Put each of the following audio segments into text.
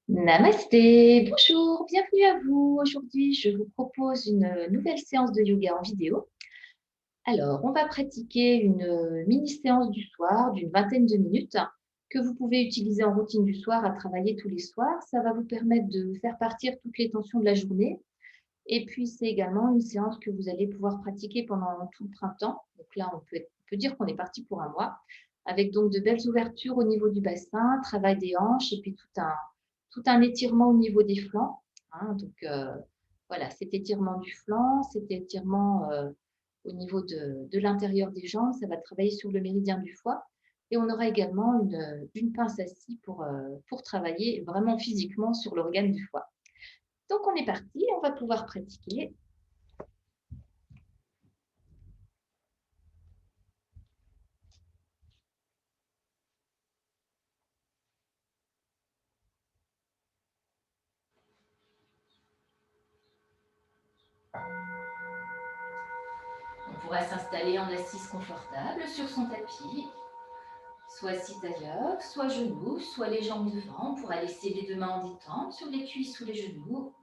Namasté, bonjour, bienvenue à vous. Aujourd'hui, je vous propose une nouvelle séance de yoga en vidéo. Alors, on va pratiquer une mini-séance du soir d'une vingtaine de minutes que vous pouvez utiliser en routine du soir à travailler tous les soirs. Ça va vous permettre de faire partir toutes les tensions de la journée. Et puis, c'est également une séance que vous allez pouvoir pratiquer pendant tout le printemps. Donc là, on peut dire qu'on est parti pour un mois, avec donc de belles ouvertures au niveau du bassin, travail des hanches et puis tout un étirement au niveau des flancs. Hein. Donc, voilà, cet étirement du flanc, cet étirement au niveau de l'intérieur des jambes, ça va travailler sur le méridien du foie. Et on aura également une pince à scie pour travailler vraiment physiquement sur l'organe du foie. Donc, on est parti, on va pouvoir pratiquer. On pourra s'installer en assise confortable sur son tapis, soit assis tailleur, soit genoux, soit les jambes devant. On pourra laisser les deux mains en détente sur les cuisses ou les genoux.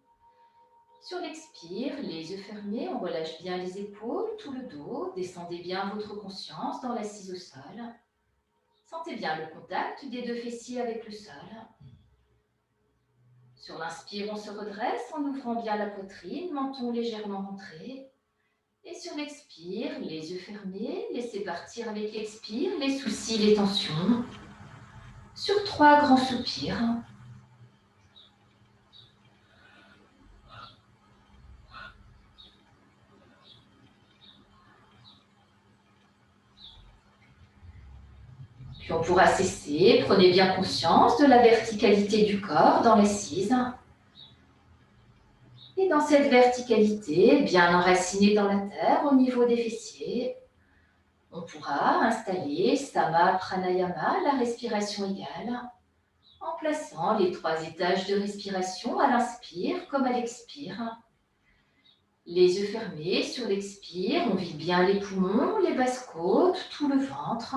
Sur l'expire, les yeux fermés, on relâche bien les épaules, tout le dos. Descendez bien votre conscience dans l'assise au sol. Sentez bien le contact des deux fessiers avec le sol. Sur l'inspire, on se redresse en ouvrant bien la poitrine, menton légèrement rentré. Et sur l'expire, les yeux fermés, laissez partir avec l'expire les soucis, les tensions. Sur 3 grands soupirs. Puis on pourra cesser. Prenez bien conscience de la verticalité du corps dans l'assise. Et dans cette verticalité, bien enracinée dans la terre au niveau des fessiers, on pourra installer Sama Pranayama, la respiration égale, en plaçant les 3 étages de respiration à l'inspire comme à l'expire. Les yeux fermés sur l'expire, on vide bien les poumons, les basses côtes, tout le ventre.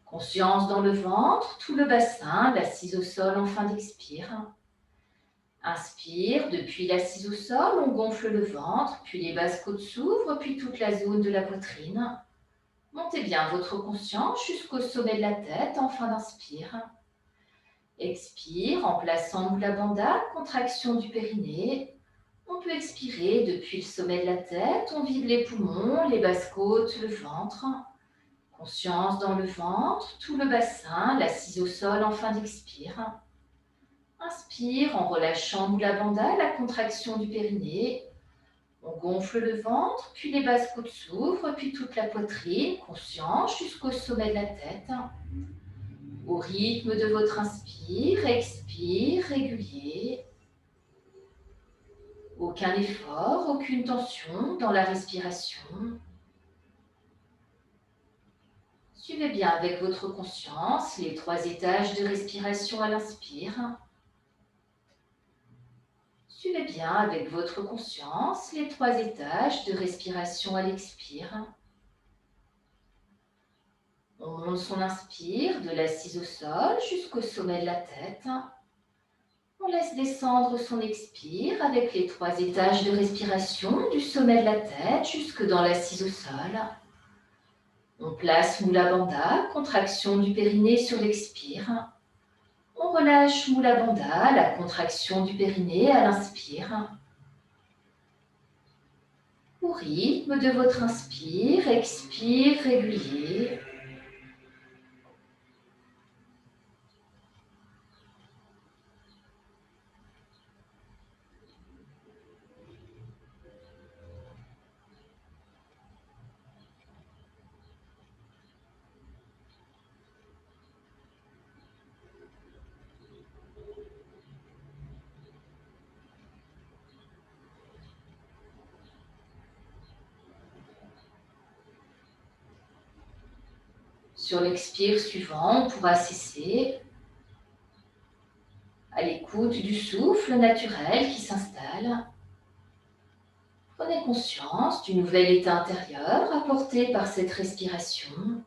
Conscience dans le ventre, tout le bassin, l'assise au sol en fin d'expire. Inspire, depuis l'assise au sol, on gonfle le ventre, puis les basses côtes s'ouvrent, puis toute la zone de la poitrine. Montez bien votre conscience jusqu'au sommet de la tête en fin d'inspire. Expire en plaçant Mula Bandha, contraction du périnée. On peut expirer depuis le sommet de la tête, on vide les poumons, les basses côtes, le ventre. Conscience dans le ventre, tout le bassin, l'assise au sol en fin d'expire. Inspire en relâchant Mula Bandha, la contraction du périnée. On gonfle le ventre, puis les basses côtes s'ouvrent, puis toute la poitrine, conscience jusqu'au sommet de la tête. Au rythme de votre inspire, expire, régulier. Aucun effort, aucune tension dans la respiration. Suivez bien avec votre conscience les 3 étages de respiration à l'inspire. Suivez bien avec votre conscience les 3 étages de respiration à l'expire. On monte son inspire de l'assise au sol jusqu'au sommet de la tête. On laisse descendre son expire avec les 3 étages de respiration du sommet de la tête jusque dans l'assise au sol. On place Mula Bandha, contraction du périnée sur l'expire. On relâche Mula Bandha, la contraction du périnée à l'inspire. Au rythme de votre inspire, expire régulier. Sur l'expire suivant, on pourra cesser à l'écoute du souffle naturel qui s'installe. Prenez conscience du nouvel état intérieur apporté par cette respiration.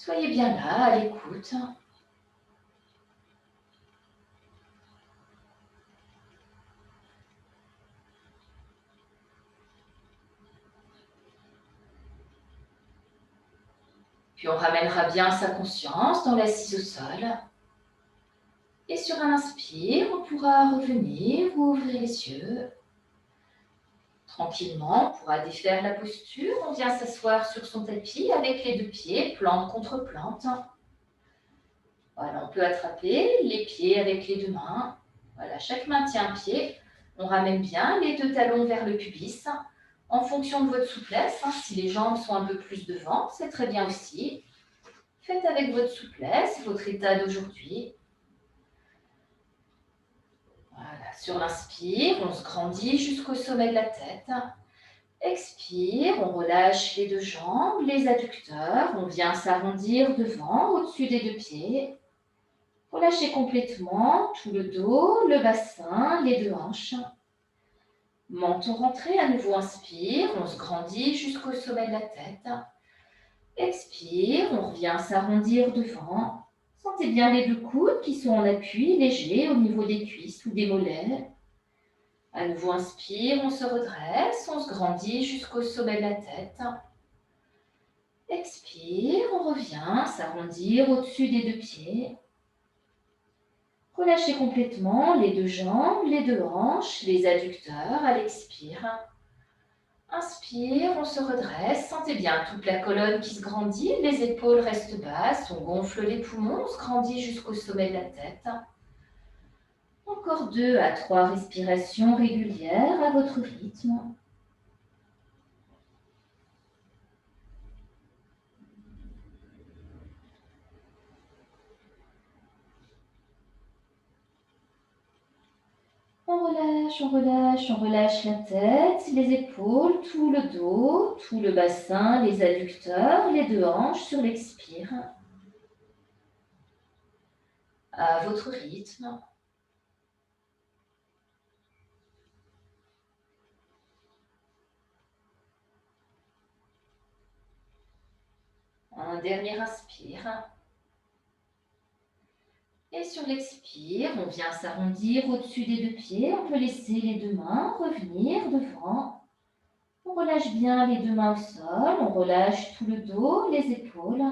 Soyez bien là, à l'écoute. Puis on ramènera bien sa conscience dans l'assise au sol. Et sur un inspire, on pourra revenir ou ouvrir les yeux. Tranquillement, on pourra défaire la posture. On vient s'asseoir sur son tapis avec les deux pieds, plante contre plante. Voilà, on peut attraper les pieds avec les deux mains. Voilà, chaque main tient un pied. On ramène bien les deux talons vers le pubis. En fonction de votre souplesse, si les jambes sont un peu plus devant, c'est très bien aussi. Faites avec votre souplesse, votre état d'aujourd'hui. Voilà, sur l'inspire, on se grandit jusqu'au sommet de la tête. Expire, on relâche les deux jambes, les adducteurs. On vient s'arrondir devant, au-dessus des deux pieds. Relâchez complètement tout le dos, le bassin, les deux hanches. Menton rentré, à nouveau inspire, on se grandit jusqu'au sommet de la tête. Expire, on revient s'arrondir devant. Sentez bien les deux coudes qui sont en appui léger au niveau des cuisses ou des mollets. À nouveau inspire, on se redresse, on se grandit jusqu'au sommet de la tête. Expire, on revient s'arrondir au-dessus des deux pieds. Relâchez complètement les deux jambes, les deux hanches, les adducteurs à l'expire. Inspire, on se redresse, sentez bien toute la colonne qui se grandit, les épaules restent basses, on gonfle les poumons, on se grandit jusqu'au sommet de la tête. Encore 2 à 3 respirations régulières à votre rythme. On relâche la tête, les épaules, tout le dos, tout le bassin, les adducteurs, les deux hanches sur l'expire. À votre rythme. Un dernier inspire. Et sur l'expire, on vient s'arrondir au-dessus des deux pieds. On peut laisser les deux mains revenir devant. On relâche bien les deux mains au sol. On relâche tout le dos, les épaules.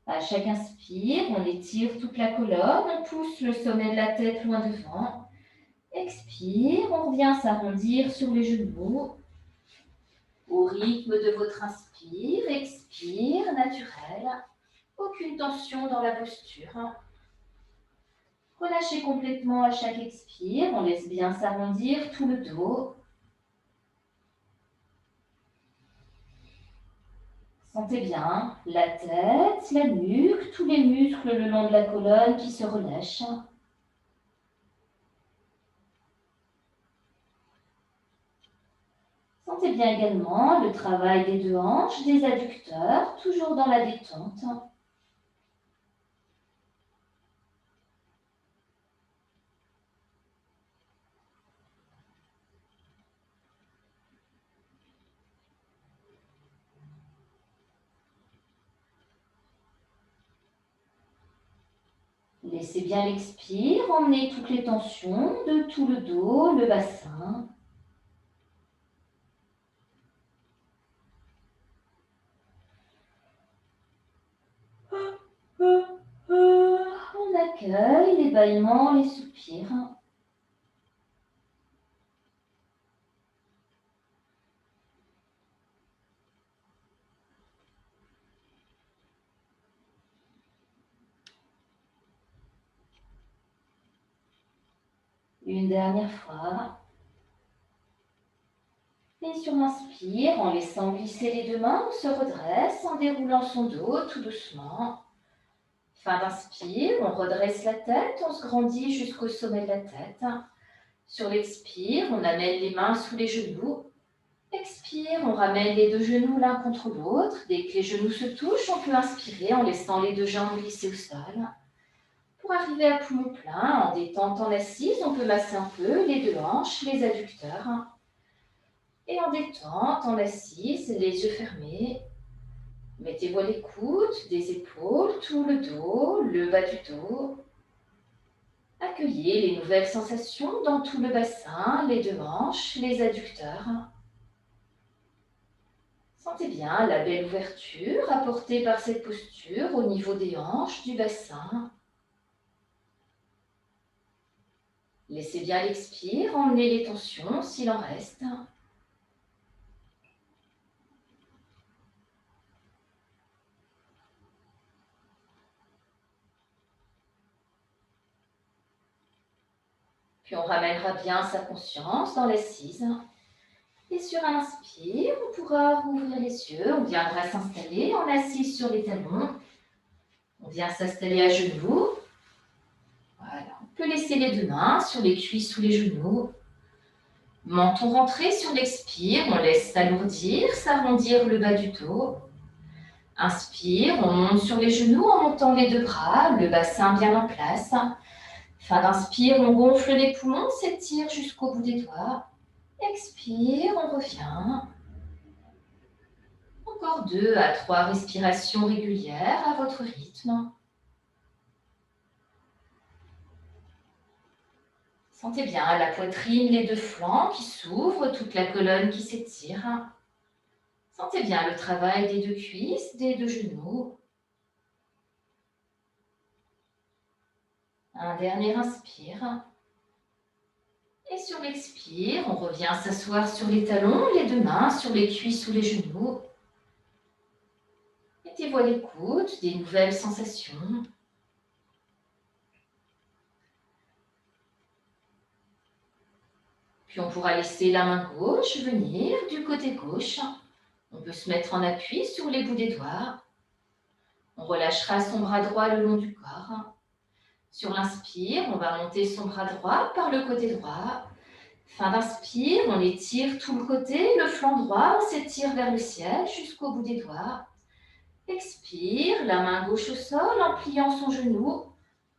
À chaque inspire, on étire toute la colonne. On pousse le sommet de la tête loin devant. Expire, on revient s'arrondir sur les genoux. Au rythme de votre inspire, expire, naturel. Aucune tension dans la posture. Relâchez complètement à chaque expire. On laisse bien s'arrondir tout le dos. Sentez bien la tête, la nuque, tous les muscles le long de la colonne qui se relâchent. Sentez bien également le travail des deux hanches, des adducteurs, toujours dans la détente. Laissez bien l'expire emmener toutes les tensions de tout le dos, le bassin. On accueille les bâillements, les soupirs. Une dernière fois. Et sur l'inspire, en laissant glisser les deux mains, on se redresse en déroulant son dos tout doucement. Fin d'inspire, on redresse la tête, on se grandit jusqu'au sommet de la tête. Sur l'expire, on amène les mains sous les genoux. Expire, on ramène les deux genoux l'un contre l'autre. Dès que les genoux se touchent, on peut inspirer en laissant les deux jambes glisser au sol. Pour arriver à poumon plein, en détendant l'assise, on peut masser un peu les deux hanches, les adducteurs. Et en détente, en assise, les yeux fermés. Mettez-vous à l'écoute des épaules, tout le dos, le bas du dos. Accueillez les nouvelles sensations dans tout le bassin, les deux hanches, les adducteurs. Sentez bien la belle ouverture apportée par cette posture au niveau des hanches, du bassin. Laissez bien l'expire emmener les tensions s'il en reste. Puis on ramènera bien sa conscience dans l'assise. Et sur un inspire, on pourra rouvrir les yeux. On viendra s'installer en assise sur les talons. On vient s'installer à genoux. Voilà. On peut laisser les deux mains sur les cuisses ou les genoux. Menton rentré sur l'expire. On laisse s'alourdir, s'arrondir le bas du dos. Inspire, on monte sur les genoux en montant les deux bras, le bassin bien en place. Fin d'inspire, on gonfle les poumons, s'étire jusqu'au bout des doigts. Expire, on revient. Encore 2 à 3 respirations régulières à votre rythme. Sentez bien la poitrine, les deux flancs qui s'ouvrent, toute la colonne qui s'étire. Sentez bien le travail des deux cuisses, des deux genoux. Un dernier inspire. Et sur l'expire, on revient s'asseoir sur les talons, les deux mains sur les cuisses ou les genoux. Mettez-vous à l'écoute des nouvelles sensations. Puis on pourra laisser la main gauche venir du côté gauche. On peut se mettre en appui sur les bouts des doigts. On relâchera son bras droit le long du corps. Sur l'inspire, on va monter son bras droit par le côté droit. Fin d'inspire, on étire tout le côté, le flanc droit, on s'étire vers le ciel jusqu'au bout des doigts. Expire, la main gauche au sol en pliant son genou.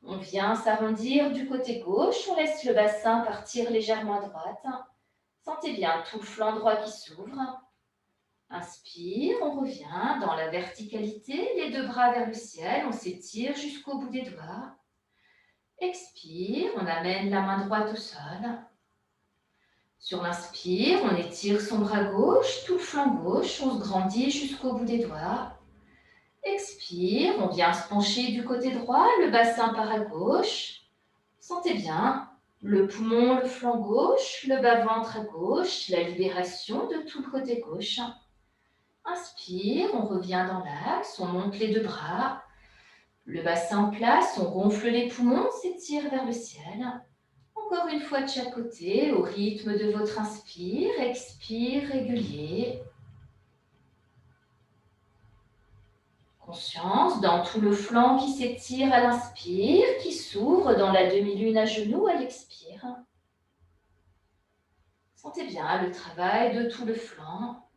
On vient s'arrondir du côté gauche, on laisse le bassin partir légèrement à droite. Sentez bien tout le flanc droit qui s'ouvre. Inspire, on revient dans la verticalité, les deux bras vers le ciel, on s'étire jusqu'au bout des doigts. Expire, on amène la main droite au sol. Sur l'inspire, on étire son bras gauche, tout le flanc gauche, on se grandit jusqu'au bout des doigts. Expire, on vient se pencher du côté droit, le bassin part à gauche. Sentez bien le poumon, le flanc gauche, le bas-ventre à gauche, la libération de tout le côté gauche. Inspire, on revient dans l'axe, on monte les deux bras. Le bassin en place, on gonfle les poumons, s'étire vers le ciel. Encore une fois de chaque côté, au rythme de votre inspire, expire régulier. Conscience dans tout le flanc qui s'étire à l'inspire, qui s'ouvre dans la demi-lune à genoux à l'expire. Sentez bien le travail de tout le flanc.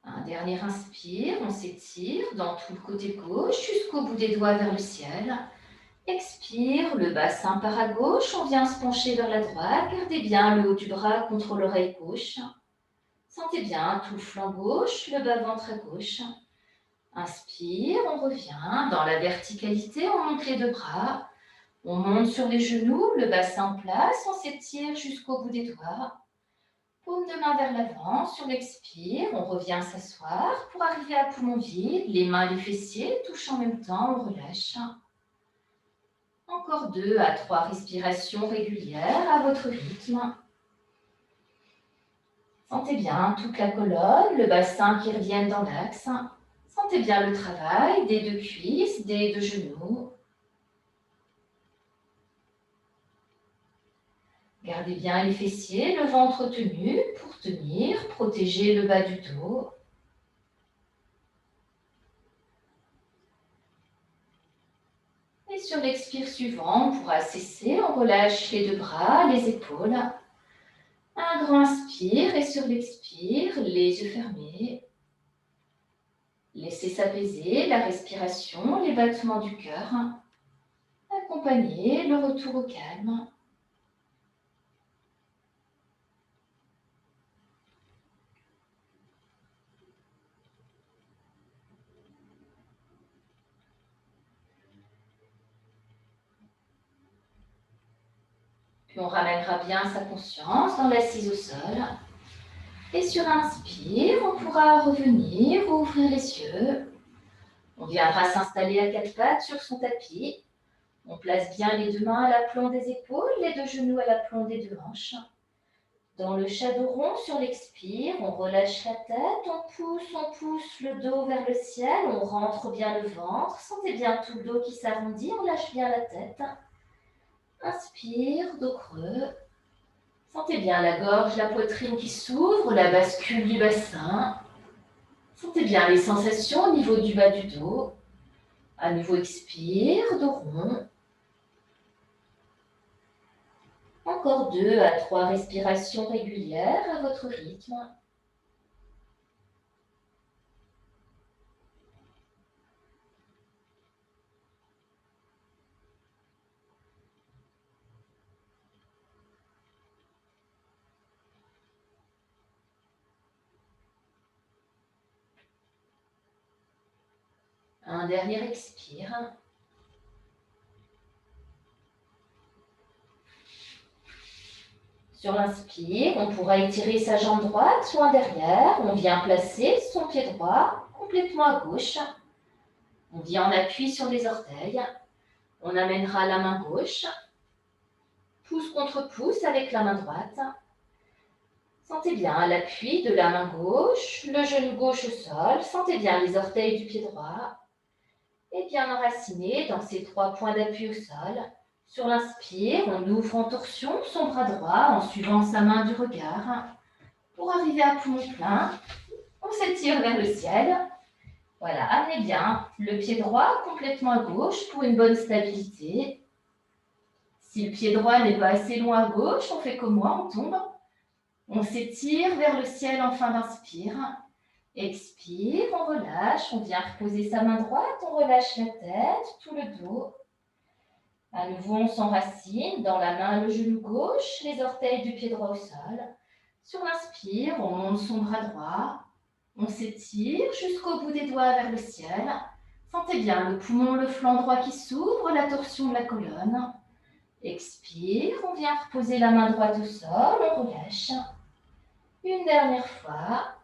Un dernier inspire, on s'étire dans tout le côté gauche jusqu'au bout des doigts vers le ciel. Expire, le bassin part à gauche, on vient se pencher vers la droite. Gardez bien le haut du bras contre l'oreille gauche. Sentez bien tout le flanc gauche, le bas-ventre à gauche. Inspire, on revient dans la verticalité, on monte les deux bras. On monte sur les genoux, le bassin en place, on s'étire jusqu'au bout des doigts. Paume de main vers l'avant, sur l'expire, on revient s'asseoir pour arriver à poumon vide, les mains, les fessiers touchent en même temps, on relâche. Encore 2 à 3 respirations régulières à votre rythme. Sentez bien toute la colonne, le bassin qui reviennent dans l'axe. Sentez bien le travail des deux cuisses, des deux genoux. Gardez bien les fessiers, le ventre tenu pour tenir, protéger le bas du dos. Et sur l'expire suivant, on pourra cesser, on relâche les deux bras, les épaules. Un grand inspire et sur l'expire, les yeux fermés. Laissez s'apaiser la respiration, les battements du cœur. Accompagnez le retour au calme. Puis on ramènera bien sa conscience dans l'assise au sol. Et sur inspire, on pourra revenir, ouvrir les yeux. On viendra s'installer à quatre pattes sur son tapis. On place bien les deux mains à l'aplomb des épaules, les deux genoux à l'aplomb des deux hanches. Dans le shadow rond, sur l'expire, on relâche la tête, on pousse le dos vers le ciel, on rentre bien le ventre, sentez bien tout le dos qui s'arrondit, on lâche bien la tête. Inspire, dos creux. Sentez bien la gorge, la poitrine qui s'ouvre, la bascule du bassin. Sentez bien les sensations au niveau du bas du dos. À nouveau, expire, dos rond. Encore 2 à 3 respirations régulières à votre rythme. Un dernier expire. Sur l'inspire, on pourra étirer sa jambe droite loin derrière. On vient placer son pied droit complètement à gauche. On vient en appui sur les orteils. On amènera la main gauche. Pouce contre pouce avec la main droite. Sentez bien l'appui de la main gauche, le genou gauche au sol. Sentez bien les orteils du pied droit. Et bien enraciné dans ces 3 points d'appui au sol. Sur l'inspire, on ouvre en torsion son bras droit en suivant sa main du regard. Pour arriver à poumon plein, on s'étire vers le ciel. Voilà, amenez bien le pied droit complètement à gauche pour une bonne stabilité. Si le pied droit n'est pas assez loin à gauche, on fait comme moi, on tombe. On s'étire vers le ciel en fin d'inspire. Expire, on relâche, on vient reposer sa main droite, on relâche la tête, tout le dos. À nouveau, on s'enracine dans la main, le genou gauche, les orteils du pied droit au sol. Sur l'inspire, on monte son bras droit. On s'étire jusqu'au bout des doigts vers le ciel. Sentez bien le poumon, le flanc droit qui s'ouvre, la torsion de la colonne. Expire, on vient reposer la main droite au sol, on relâche. Une dernière fois.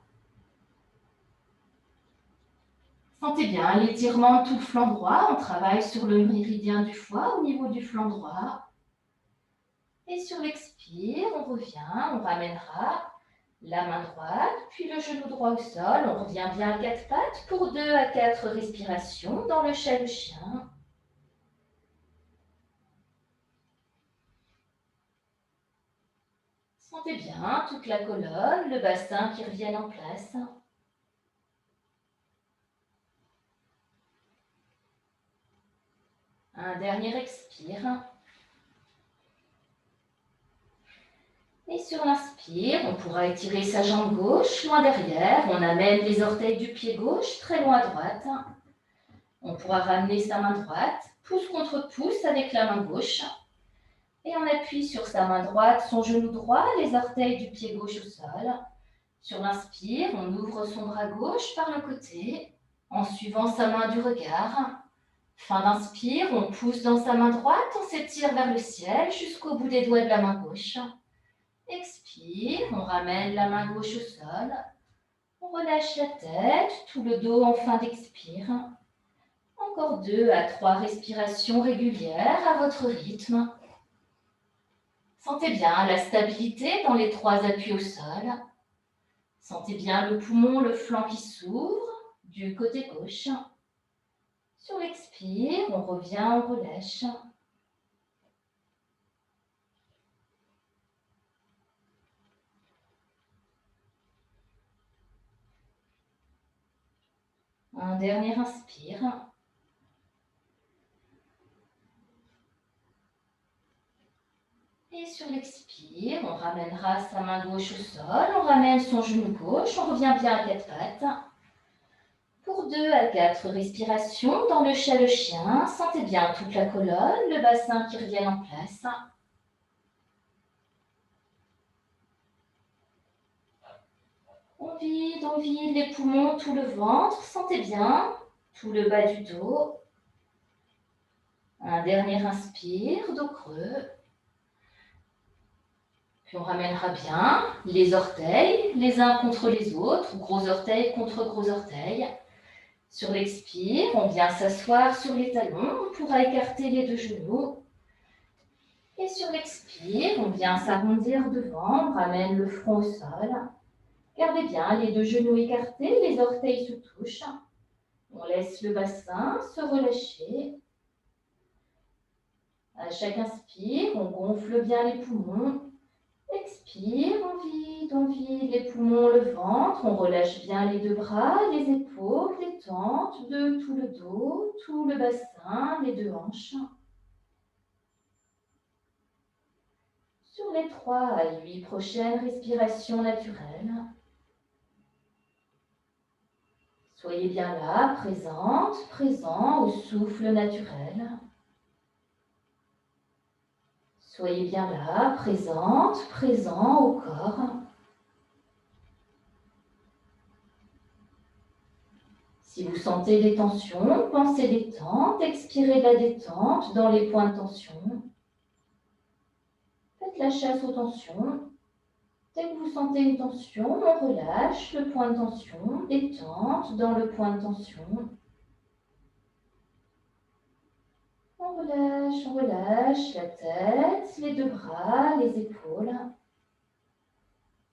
Sentez bien l'étirement de tout le flanc droit. On travaille sur le méridien du foie au niveau du flanc droit. Et sur l'expire, on revient, on ramènera la main droite, puis le genou droit au sol. On revient bien à quatre pattes pour 2 à 4 respirations dans le chat de chien. Sentez bien toute la colonne, le bassin qui reviennent en place. Un dernier expire. Et sur l'inspire, on pourra étirer sa jambe gauche loin derrière. On amène les orteils du pied gauche très loin à droite. On pourra ramener sa main droite, pouce contre pouce avec la main gauche. Et on appuie sur sa main droite, son genou droit, les orteils du pied gauche au sol. Sur l'inspire, on ouvre son bras gauche par le côté, en suivant sa main du regard. Fin d'inspire, on pousse dans sa main droite, on s'étire vers le ciel jusqu'au bout des doigts de la main gauche. Expire, on ramène la main gauche au sol. On relâche la tête, tout le dos en fin d'expire. Encore 2 à 3 respirations régulières à votre rythme. Sentez bien la stabilité dans les 3 appuis au sol. Sentez bien le poumon, le flanc qui s'ouvre du côté gauche. Sur l'expire, on revient, on relâche. Un dernier inspire. Et sur l'expire, on ramènera sa main gauche au sol, on ramène son genou gauche, on revient bien à quatre pattes. Pour 2 à 4 respirations dans le chat de chien, sentez bien toute la colonne, le bassin qui reviennent en place. On vide les poumons, tout le ventre, sentez bien tout le bas du dos. Un dernier inspire, dos creux. Puis on ramènera bien les orteils, les uns contre les autres, gros orteil contre gros orteil. Sur l'expire, on vient s'asseoir sur les talons, on pourra écarter les deux genoux. Et sur l'expire, on vient s'arrondir devant, on ramène le front au sol. Gardez bien les deux genoux écartés, les orteils se touchent. On laisse le bassin se relâcher. À chaque inspire, on gonfle bien les poumons. Expire, on vide les poumons, le ventre. On relâche bien les deux bras, les épaules, détente de tout le dos, tout le bassin, les deux hanches. Sur les 3 à 8 prochaines respirations naturelles, soyez bien là, présente, présent au souffle naturel. Soyez bien là, présente, présent au corps. Si vous sentez des tensions, pensez détente, expirez de la détente dans les points de tension. Faites la chasse aux tensions. Dès que vous sentez une tension, on relâche le point de tension, détente dans le point de tension. On relâche la tête, les deux bras, les épaules.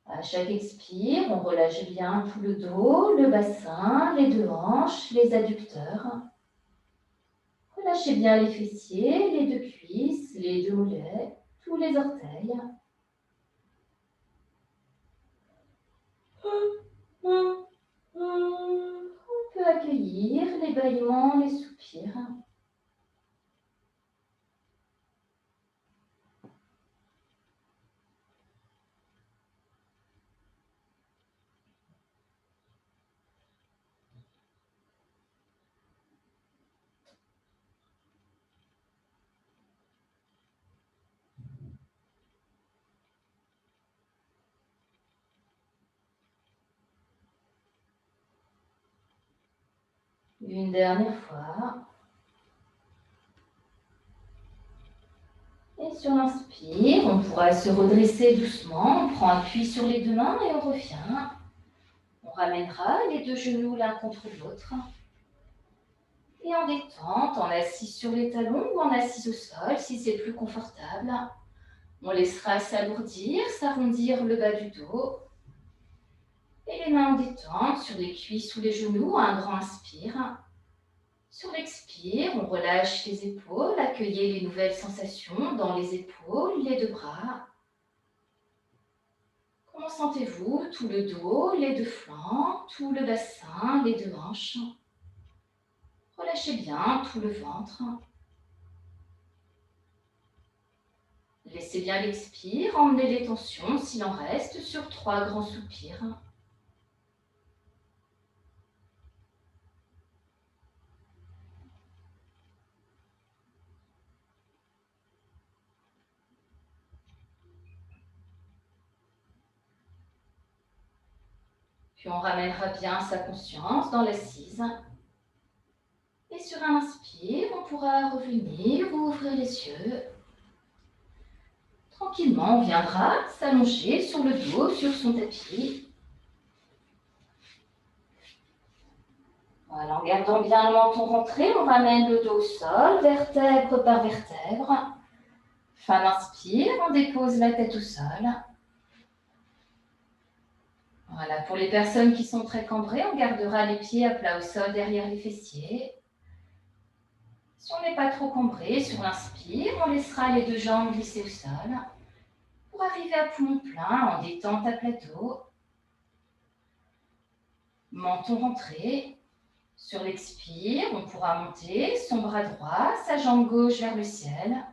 À chaque expire, on relâche bien tout le dos, le bassin, les deux hanches, les adducteurs. Relâchez bien les fessiers, les deux cuisses, les deux mollets, tous les orteils. On peut accueillir les bâillements, les soupirs. Une dernière fois. Et sur l'inspire, on pourra se redresser doucement. On prend appui sur les deux mains et on revient. On ramènera les deux genoux l'un contre l'autre. Et en détente, en assis sur les talons ou en assis au sol, si c'est plus confortable. On laissera s'alourdir, s'arrondir le bas du dos. Et les mains en détente sur les cuisses ou les genoux, un grand inspire. Sur l'expire, on relâche les épaules, accueillez les nouvelles sensations dans les épaules, les deux bras. Comment sentez-vous tout le dos, les deux flancs, tout le bassin, les deux hanches? Relâchez bien tout le ventre. Laissez bien l'expire, emmenez les tensions s'il en reste sur 3 grands soupirs. Puis on ramènera bien sa conscience dans l'assise. Et sur un inspire, on pourra revenir ou ouvrir les yeux. Tranquillement, on viendra s'allonger sur le dos, sur son tapis. Voilà, en gardant bien le menton rentré, on ramène le dos au sol, vertèbre par vertèbre. Fin d'inspire, on dépose la tête au sol. Voilà, pour les personnes qui sont très cambrées, on gardera les pieds à plat au sol derrière les fessiers. Si on n'est pas trop cambré, sur l'inspire, on laissera les deux jambes glisser au sol pour arriver à poumon plein en détente à plat dos. Menton rentré. Sur l'expire, on pourra monter son bras droit, sa jambe gauche vers le ciel.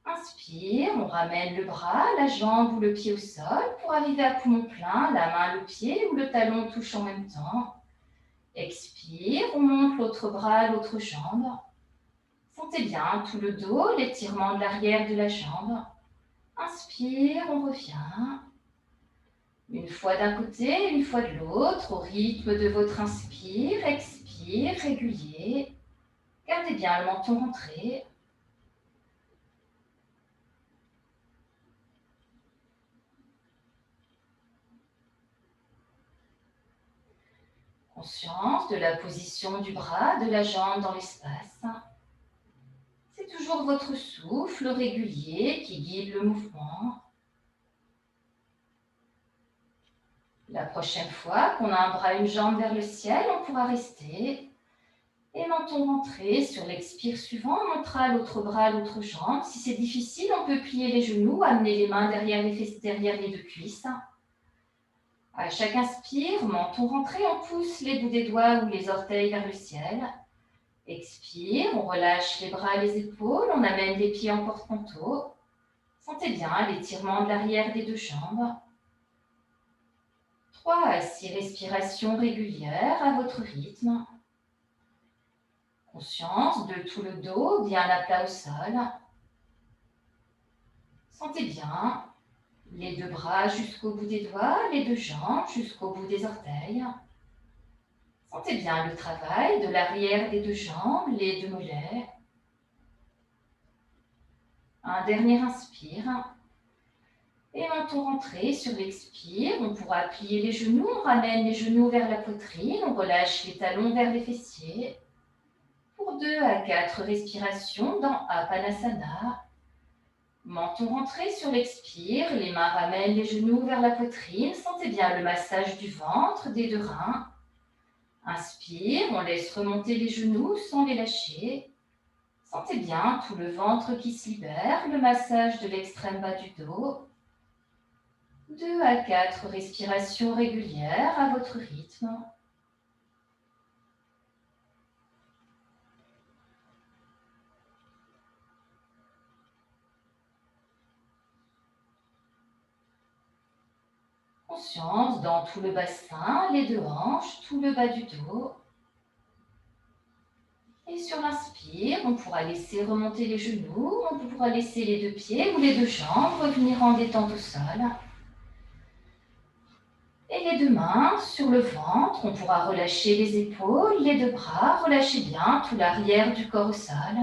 Inspire, on ramène le bras, la jambe ou le pied au sol pour arriver à poumon plein, la main, le pied ou le talon touchent en même temps. Expire, on monte l'autre bras, l'autre jambe. Sentez bien tout le dos, l'étirement de l'arrière de la jambe. Inspire, on revient. Une fois d'un côté, une fois de l'autre, au rythme de votre inspire, expire, régulier. Gardez bien le menton rentré. Conscience de la position du bras, de la jambe dans l'espace. C'est toujours votre souffle régulier qui guide le mouvement. La prochaine fois qu'on a un bras et une jambe vers le ciel, on pourra rester. Et menton rentré sur l'expire suivant, on montera l'autre bras, l'autre jambe. Si c'est difficile, on peut plier les genoux, amener les mains derrière les fesses, derrière les deux cuisses. À chaque inspire, menton rentré, on pousse les bouts des doigts ou les orteils vers le ciel. Expire, on relâche les bras et les épaules, on amène les pieds en porte-manteau. Sentez bien l'étirement de l'arrière des deux jambes. 3 à 6 respirations régulières à votre rythme. Conscience de tout le dos bien à plat au sol. Sentez bien les deux bras jusqu'au bout des doigts, les deux jambes jusqu'au bout des orteils. Sentez bien le travail de l'arrière des deux jambes, les deux mollets. Un dernier inspire. Et menton rentré sur l'expire. On pourra plier les genoux, on ramène les genoux vers la poitrine, on relâche les talons vers les fessiers. Pour 2 à 4 respirations dans Apanasana. Menton rentré sur l'expire, les mains ramènent les genoux vers la poitrine. Sentez bien le massage du ventre, des deux reins. Inspire, on laisse remonter les genoux sans les lâcher. Sentez bien tout le ventre qui se libère, le massage de l'extrême bas du dos. 2 à 4 respirations régulières à votre rythme. Conscience dans tout le bassin, les deux hanches, tout le bas du dos. Et sur l'inspire, on pourra laisser remonter les genoux, on pourra laisser les deux pieds ou les deux jambes revenir en détente au sol. Et les deux mains sur le ventre, on pourra relâcher les épaules, les deux bras, relâchez bien tout l'arrière du corps au sol.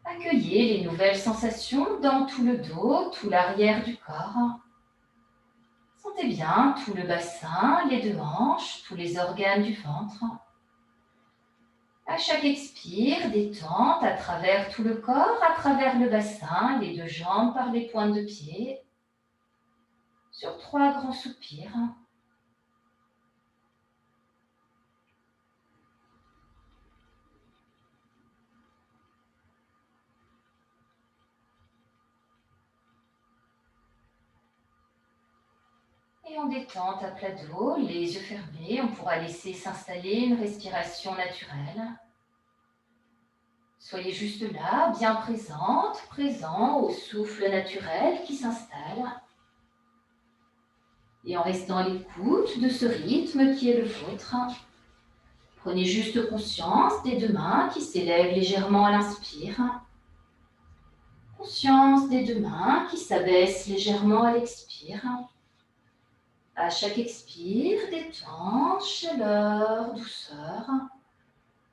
Accueillez les nouvelles sensations dans tout le dos, tout l'arrière du corps. Sentez bien tout le bassin, les deux hanches, tous les organes du ventre. À chaque expire, détente à travers tout le corps, à travers le bassin, les deux jambes par les pointes de pied. Sur 3 grands soupirs. Et en détente à plat dos, les yeux fermés, on pourra laisser s'installer une respiration naturelle. Soyez juste là, bien présente, présent au souffle naturel qui s'installe. Et en restant à l'écoute de ce rythme qui est le vôtre, prenez juste conscience des deux mains qui s'élèvent légèrement à l'inspire. Conscience des deux mains qui s'abaissent légèrement à l'expire. À chaque expire, détente, chaleur, douceur.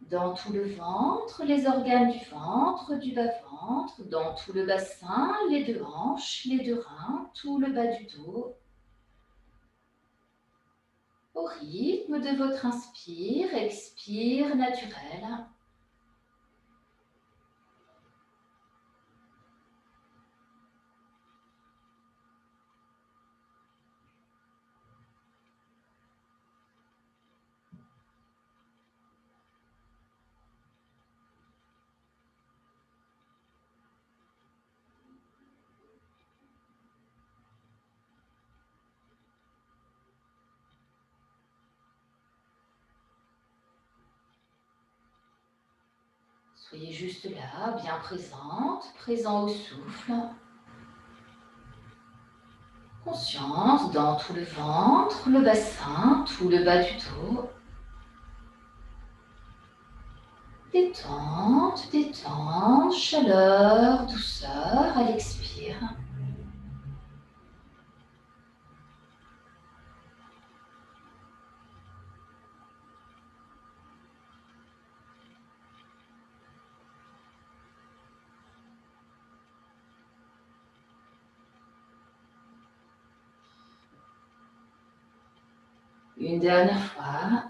Dans tout le ventre, les organes du ventre, du bas-ventre, dans tout le bassin, les deux hanches, les deux reins, tout le bas du dos. Au rythme de votre inspire, expire naturel. Soyez juste là, bien présente, présent au souffle. Conscience dans tout le ventre, le bassin, tout le bas du dos. Détente, détente, chaleur, douceur à l'expire. Une dernière fois.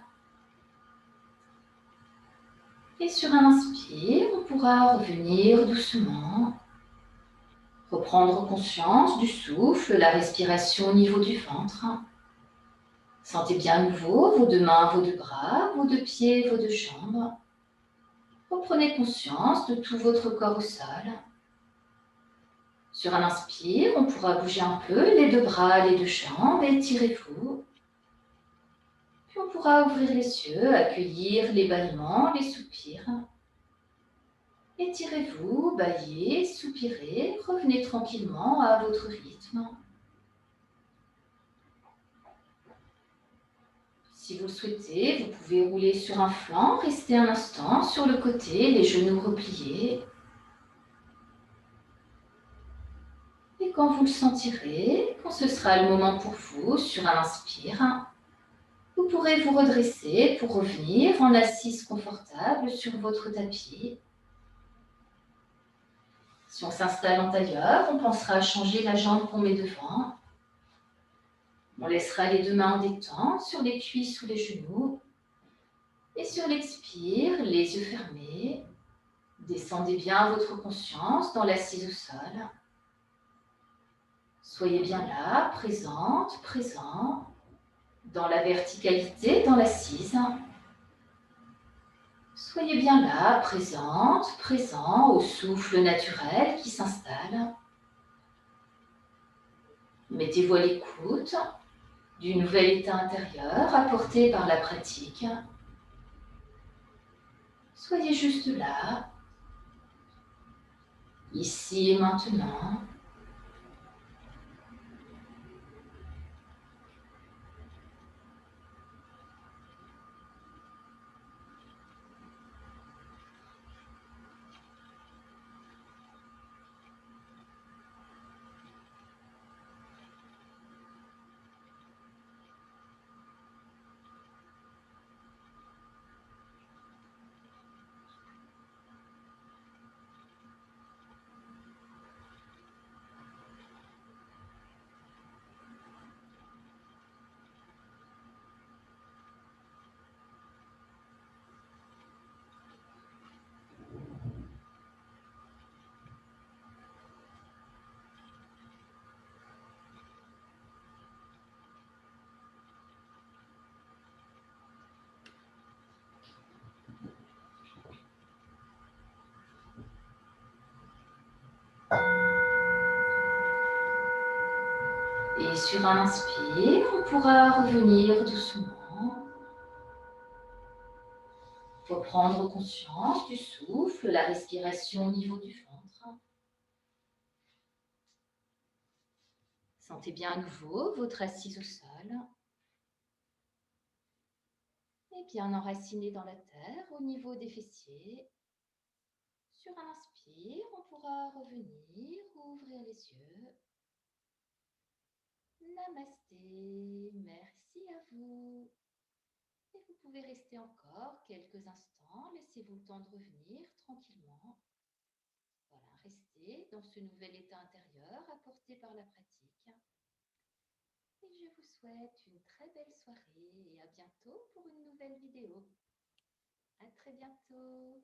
Et sur un inspire, on pourra revenir doucement, reprendre conscience du souffle, la respiration au niveau du ventre. Sentez bien à nouveau vos deux mains, vos deux bras, vos deux pieds, vos deux jambes. Reprenez conscience de tout votre corps au sol. Sur un inspire, on pourra bouger un peu les deux bras, les deux jambes, étirez-vous. Puis on pourra ouvrir les yeux, accueillir les bâillements, les soupirs. Étirez-vous, bâillez, soupirez, revenez tranquillement à votre rythme. Si vous le souhaitez, vous pouvez rouler sur un flanc, rester un instant sur le côté, les genoux repliés. Et quand vous le sentirez, quand ce sera le moment pour vous, sur un inspire, vous pourrez vous redresser pour revenir en assise confortable sur votre tapis. Si on s'installe en tailleur, on pensera à changer la jambe qu'on met devant. On laissera les deux mains en détente sur les cuisses ou les genoux. Et sur l'expire, les yeux fermés, descendez bien votre conscience dans l'assise au sol. Soyez bien là, présente, présent, dans la verticalité, dans l'assise. Soyez bien là, présente, présent au souffle naturel qui s'installe. Mettez-vous à l'écoute du nouvel état intérieur apporté par la pratique. Soyez juste là, ici et maintenant. Et sur un inspire, on pourra revenir doucement, reprendre conscience du souffle, la respiration au niveau du ventre. Sentez bien à nouveau votre assise au sol et bien enracinée dans la terre au niveau des fessiers. Sur un inspire, on pourra revenir, ouvrir les yeux. Namasté, merci à vous. Et vous pouvez rester encore quelques instants, laissez-vous le temps de revenir tranquillement. Voilà, restez dans ce nouvel état intérieur apporté par la pratique. Et je vous souhaite une très belle soirée et à bientôt pour une nouvelle vidéo. À très bientôt.